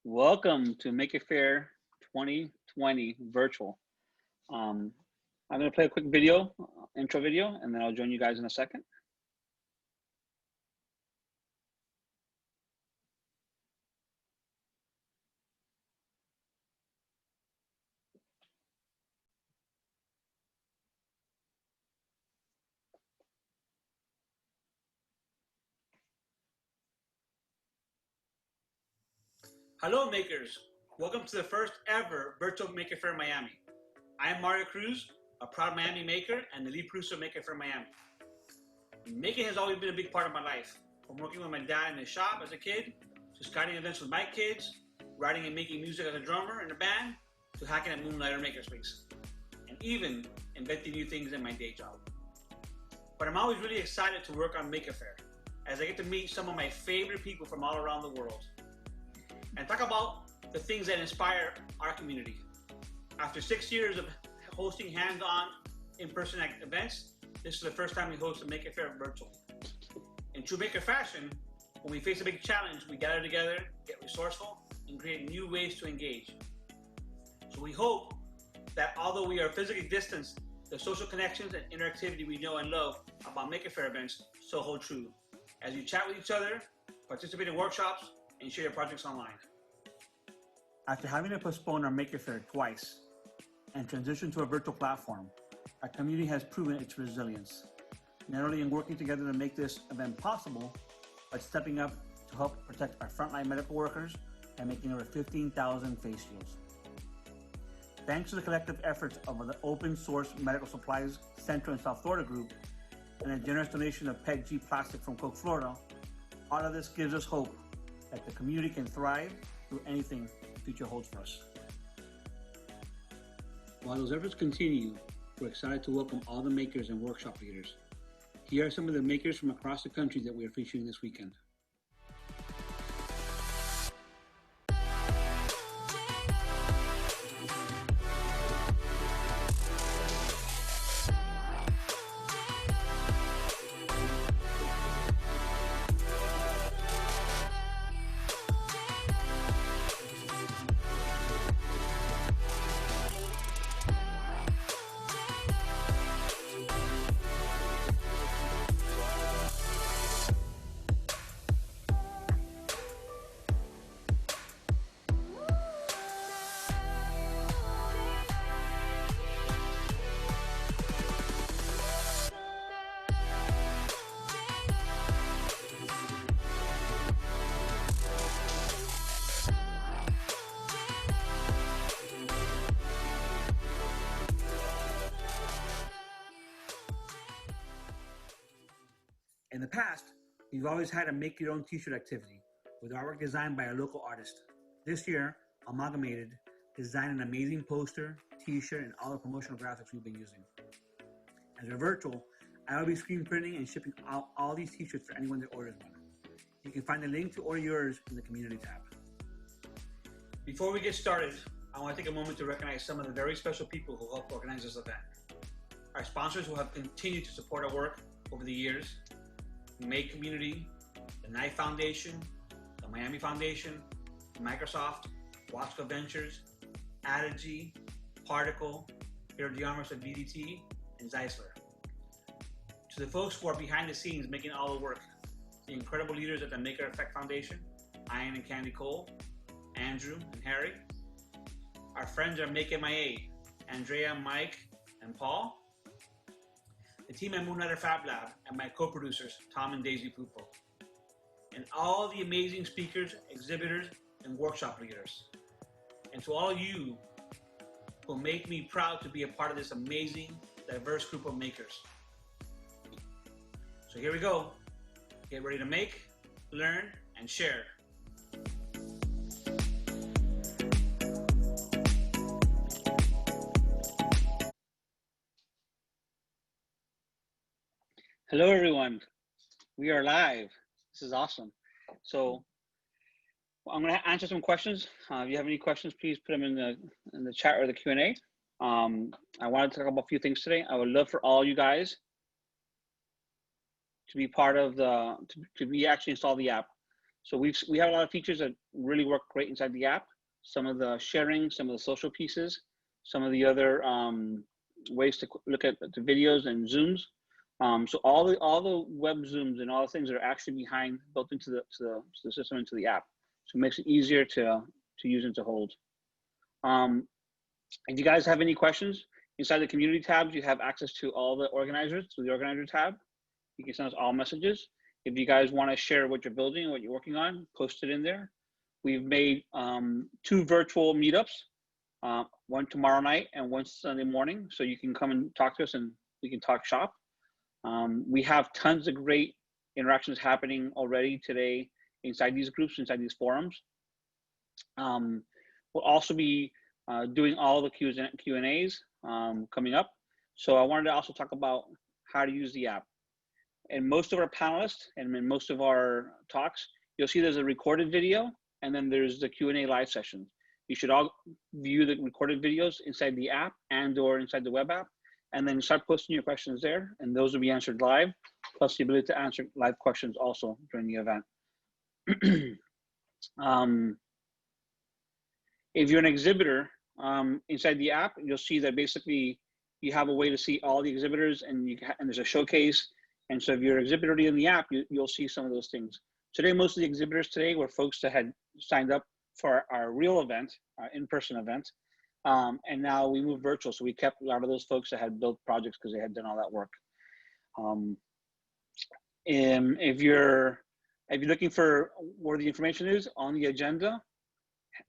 Welcome to Maker Faire 2020 virtual. I'm going to play a quick video, intro video, and then I'll join you guys in a second. Hello, makers. Welcome to the first ever Virtual Maker Faire Miami. I am Mario Cruz, a proud Miami maker and the lead producer of Maker Faire Miami. Making has always been a big part of my life, from working with my dad in his shop as a kid, to scouting events with my kids, writing and making music as a drummer in a band, to hacking at Moonlighter Makerspace, and even inventing new things in my day job. But I'm always really excited to work on Maker Faire, as I get to meet some of my favorite people from all around the world, and talk about the things that inspire our community. After 6 years of hosting hands-on, in-person events, this is the first time we host a Maker Faire virtually. In true Maker fashion, when we face a big challenge, we gather together, get resourceful, and create new ways to engage. So we hope that although we are physically distanced, the social connections and interactivity we know and love about Maker Faire events still hold true, as you chat with each other, participate in workshops, and share your projects online. After having to postpone our Maker Faire twice and transition to a virtual platform, our community has proven its resilience, not only in working together to make this event possible, but stepping up to help protect our frontline medical workers and making over 15,000 face shields. Thanks to the collective efforts of the Open Source Medical Supplies Central and South Florida group and a generous donation of PET-G plastic from Coke, Florida, all of this gives us hope that the community can thrive through anything the future holds for us. While those efforts continue, we're excited to welcome all the makers and workshop leaders. Here are some of the makers from across the country that we are featuring this weekend. In the past, we've always had a make your own t-shirt activity with artwork designed by a local artist. This year, Amalgamated designed an amazing poster, t-shirt, and all the promotional graphics we've been using. As we're virtual, I will be screen printing and shipping out all these t-shirts for anyone that orders one. You can find the link to order yours in the community tab. Before we get started, I want to take a moment to recognize some of the very special people who helped organize this event. Our sponsors who have continued to support our work over the years: Make Community, the Knife Foundation, the Miami Foundation, Microsoft, Watsco Ventures, Adigy, Particle, Hero Diarmas at VDT, and Zeisler. To the folks who are behind the scenes making all the work, the incredible leaders at the Maker Effect Foundation, Ian and Candy Cole, Andrew and Harry, our friends at Make MIA, Andrea, Mike, and Paul, the team at Moonlighter Fab Lab, and my co-producers, Tom and Daisy Pupo, and all the amazing speakers, exhibitors, and workshop leaders. And to all you who make me proud to be a part of this amazing, diverse group of makers. So here we go. Get ready to make, learn, and share. Hello, everyone. We are live. This is awesome. So I'm going to answer some questions. If you have any questions, please put them in the chat or the Q&A. I wanted to talk about a few things today. I would love for all you guys to be part of to be actually install the app. So we have a lot of features that really work great inside the app. Some of the sharing, some of the social pieces, some of the other ways to look at the videos and Zooms. So all the web Zooms and all the things that are actually built into the system, into the app. So it makes it easier to use and to hold. If you guys have any questions, inside the community tabs, you have access to all the organizers through the organizer tab. You can send us all messages. If you guys want to share what you're building and what you're working on, post it in there. We've made 2 virtual meetups, one tomorrow night and one Sunday morning. So you can come and talk to us and we can talk shop. We have tons of great interactions happening already today inside these groups, inside these forums. We'll also be doing all the Q&As coming up. So I wanted to also talk about how to use the app. And most of our panelists and in most of our talks, you'll see there's a recorded video and then there's the Q&A live sessions. You should all view the recorded videos inside the app and or inside the web app, and then start posting your questions there, and those will be answered live, plus the ability to answer live questions also during the event. If you're an exhibitor, inside the app, you'll see that basically you have a way to see all the exhibitors, and there's a showcase. And so if you're an exhibitor in the app, you'll see some of those things. Today, most of the exhibitors today were folks that had signed up for our real event, our in-person event. And now we moved virtual. So we kept a lot of those folks that had built projects because they had done all that work. If you're looking for where the information is on the agenda,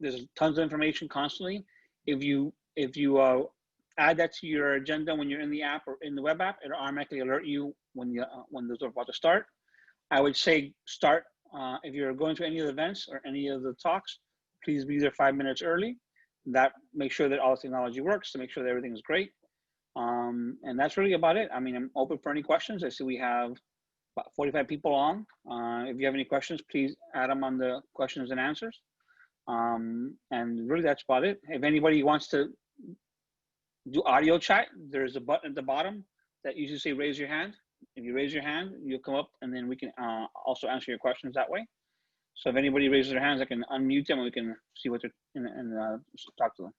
there's tons of information constantly. If you add that to your agenda when you're in the app or in the web app, it'll automatically alert you when those are about to start. I would say start, if you're going to any of the events or any of the talks, please be there 5 minutes early. That makes sure that all the technology works, to make sure that everything is great. And that's really about it. I mean, I'm open for any questions. I see we have about 45 people on. If you have any questions, please add them on the questions and answers. And really that's about it. If anybody wants to do audio chat, there's a button at the bottom that usually say raise your hand. If you raise your hand, you'll come up and then we can also answer your questions that way. So if anybody raises their hands, I can unmute them and we can see what they're and talk to them.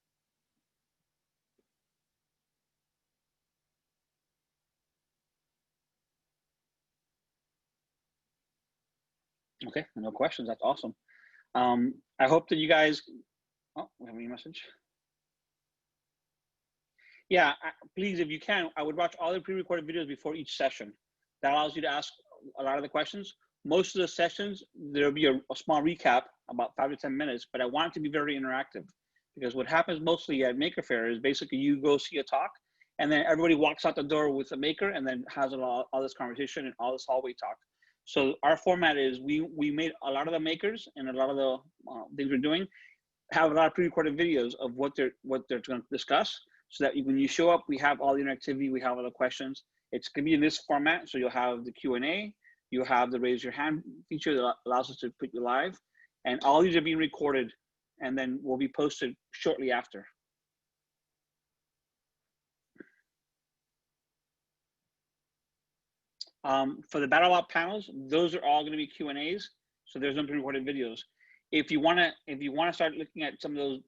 Okay, no questions. That's awesome. I hope that you guys, oh, we have any message? Yeah, please, if you can, I would watch all the pre-recorded videos before each session. That allows you to ask a lot of the questions. Most of the sessions, there'll be a small recap, about 5 to 10 minutes, but I want it to be very interactive, because what happens mostly at Maker Faire is basically you go see a talk and then everybody walks out the door with a maker and then has all this conversation and all this hallway talk. So our format is we made a lot of the makers and a lot of the things we're doing have a lot of pre-recorded videos of what they're going to discuss, so that when you show up, we have all the interactivity, we have all the questions. It's going to be in this format, so you'll have the Q&A, you'll have the raise your hand feature that allows us to put you live, and all these are being recorded and then will be posted shortly after. For the BattleBot panels, those are all going to be Q&As, so there's no pre-recorded videos. If you want to start looking at some of those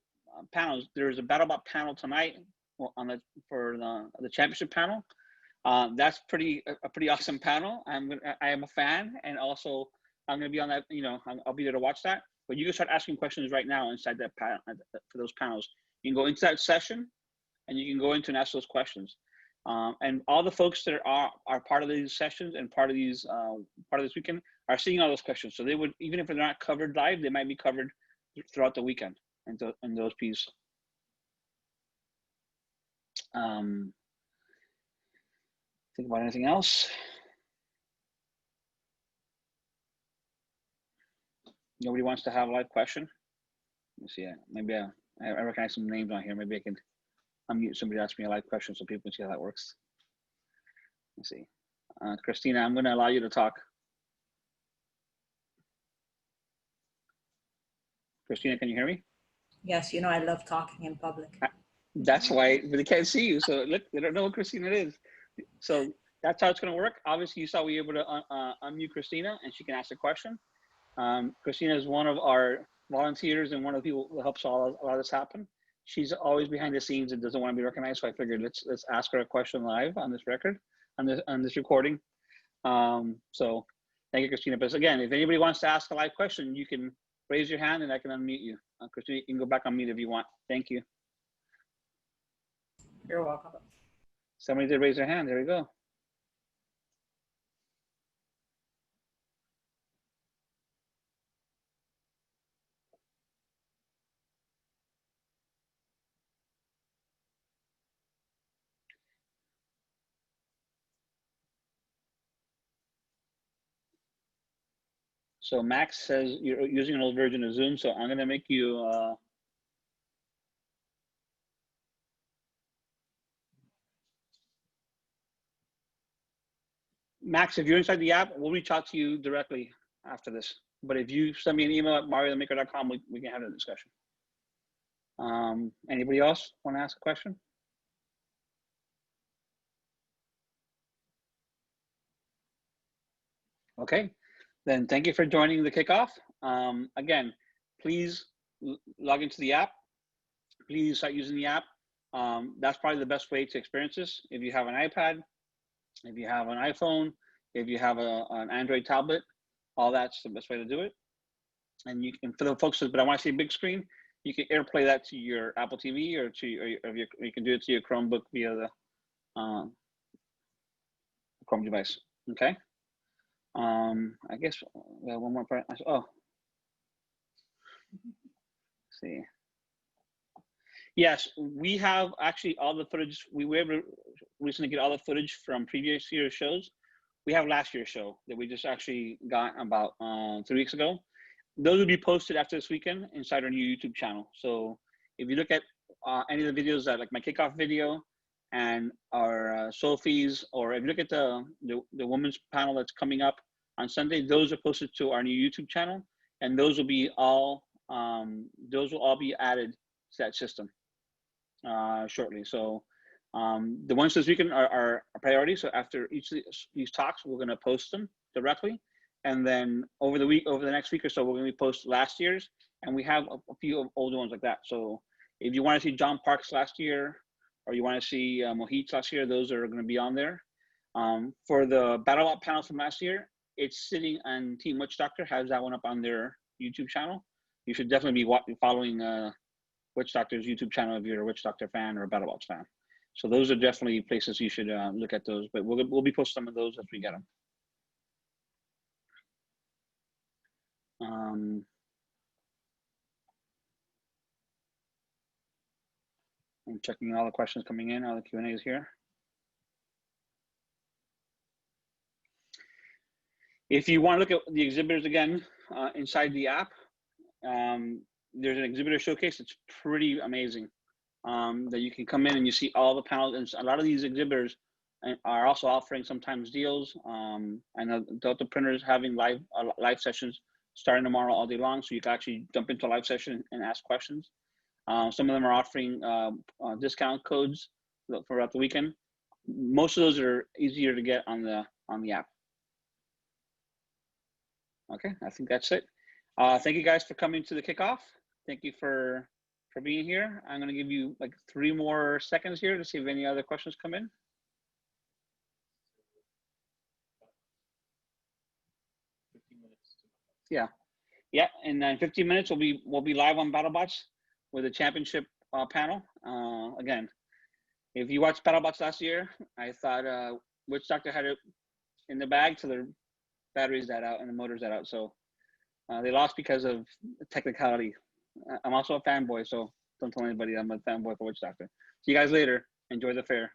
panels, there's a BattleBot panel tonight for the championship panel. That's a pretty awesome panel. I am a fan, and also I'm going to be on that. You know, I'll be there to watch that. But you can start asking questions right now inside that panel for those panels. You can go into that session, and you can go into and ask those questions. And all the folks that are part of these sessions and part of this weekend are seeing all those questions. So they would, even if they're not covered live, they might be covered throughout the weekend in those pieces. Think about anything else? Nobody wants to have a live question? Let me see. Maybe I recognize some names on here. Maybe I can unmute somebody to ask me a live question so people can see how that works. Let's see. Christina, I'm going to allow you to talk. Christina, can you hear me? Yes, you know I love talking in public. That's why, but they can't see you. So look, they don't know what Christina is. So that's how it's going to work. Obviously, you saw we were able to unmute Christina, and she can ask a question. Christina is one of our volunteers and one of the people who helps allow this happen. She's always behind the scenes and doesn't want to be recognized, so I figured let's ask her a question live on this record, on this recording. So thank you, Christina. But again, if anybody wants to ask a live question, you can raise your hand and I can unmute you. Christina, you can go back on mute if you want. Thank you. You're welcome. Somebody did raise their hand. There we go. So Max says you're using an old version of Zoom, so I'm going to make you Max, if you're inside the app, we'll reach out to you directly after this. But if you send me an email at mariothemaker.com, we can have a discussion. Anybody else want to ask a question? Okay, then thank you for joining the kickoff. Again, please log into the app. Please start using the app. That's probably the best way to experience this. If you have an iPad, if you have an iPhone, if you have an Android tablet, all that's the best way to do it. And you can, for the folks, but I want to see a big screen, you can AirPlay that to your Apple TV or you can do it to your Chromebook via the Chrome device. Okay. I guess we have one more part. Oh, let's see. Yes, we have actually all the footage. We were able to recently get all the footage from previous year's shows. We have last year's show that we just actually got about 3 weeks ago. Those will be posted after this weekend inside our new YouTube channel. So if you look at any of the videos that, like my kickoff video and our Sophie's, or if you look at the women's panel that's coming up on Sunday, those are posted to our new YouTube channel, and those will all be added to that system shortly. So the ones this weekend are a priority. So after each of these talks, we're going to post them directly. And then over the next week or so, we're going to post last year's, and we have a few older ones like that. So if you want to see John Parks last year, or you want to see Mohit's last year, those are going to be on there. For the BattleBot panel from last year, it's sitting on Team Witch Doctor, has that one up on their YouTube channel. You should definitely be following Witch Doctor's YouTube channel if you're a Witch Doctor fan or a BattleBots fan. So those are definitely places you should look at those. But we'll be posting some of those as we get them. I'm checking all the questions coming in, all the Q&As here. If you want to look at the exhibitors again inside the app, there's an exhibitor showcase. It's pretty amazing that you can come in and you see all the panels. And a lot of these exhibitors are also offering sometimes deals. I know Delta Printers having live sessions starting tomorrow all day long, so you can actually jump into a live session and ask questions. Some of them are offering discount codes throughout the weekend. Most of those are easier to get on the app. Okay, I think that's it. Thank you guys for coming to the kickoff. Thank you for being here. I'm going to give you like 3 more seconds here to see if any other questions come in. Yeah, and then 15 minutes we'll be live on BattleBots with a championship panel. Again, if you watched BattleBots last year, I thought Witch Doctor had it in the bag till their batteries died out and the motors died out. So they lost because of technicality. I'm also a fanboy, so don't tell anybody I'm a fanboy for Witch Doctor. See you guys later. Enjoy the fair.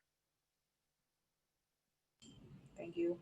Thank you.